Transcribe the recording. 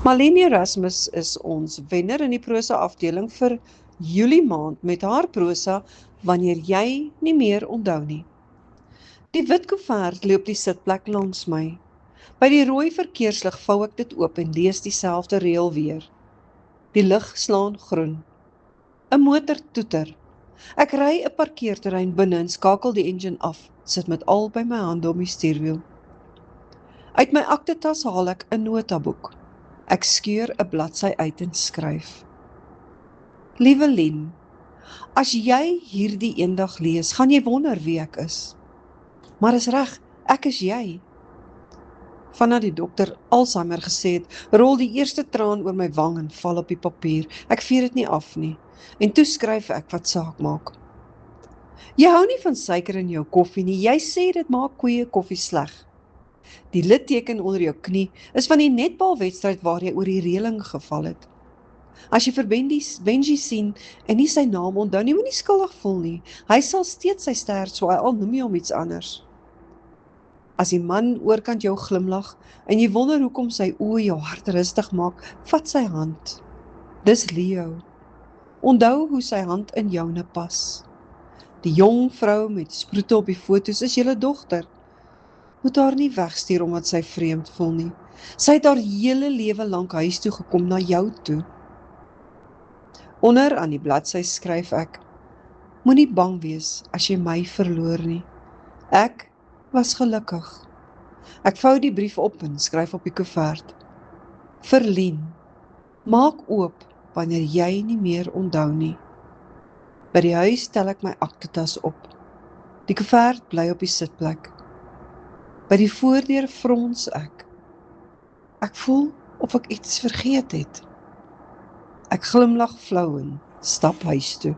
Marlene Erasmus is ons wenner in die prosa afdeling vir Julie maand met haar prosa Wanneer jy nie meer onthou nie. Die wit koevert lê op die sitplek langs my. By die rooi verkeerslig vou ek dit oop en lees dieselfde reël weer. Die lig slaan groen. 'n motor toeter. Ek ry 'n parkeerterrein binne en skakel die engine af, sit met albei my hande om die stuurwiel. Uit my aktetas haal ek 'n notaboek. Ek skeur 'n bladsy uit en skryf. Liewe Lien, as jy hierdie eendag lees, gaan jy wonder wie ek is. Maar is reg, ek is jy. Vandat die dokter Alzheimer gesê het, rol die eerste traan oor my wang en val op die papier. Ek veer dit nie af nie. En toe skryf ek wat saak maak. Jy hou nie van suiker in jou koffie nie. Jy sê dit maak koeie koffie sleg. Die litteken onder jou knie is van die netbalwedstryd waar jy oor die reëling geval het. As jy vir Benji sien en nie sy naam onthou nie, moenie skuldig voel nie. Hy sal steeds sy stert swaai, al noem jy hom iets anders. As die man oorkant jou glimlag en jy wonder hoekom sy oë jou hart rustig maak, vat sy hand. Dis Leo. Onthou hoe sy hand in joune pas. Die jong vrou met sproete op die foto's is julle dogter. Moet haar nie wegstuur omdat sy vreemd voel nie. Sy het haar hele lewe lank huis toe gekom na jou toe. Onder aan die bladsy skryf ek, moenie bang wees as jy my verloor nie. Ek was gelukkig. Ek vou die brief op en skryf op die koevert. Vir Lien, maak oop wanneer jy nie meer onthou nie. By die huis tel ek my aktetas op. Die koevert bly op die sitplek. By die voordeur frons ek. Ek voel of ek iets vergeet het. Ek glimlag flou en stap huis toe.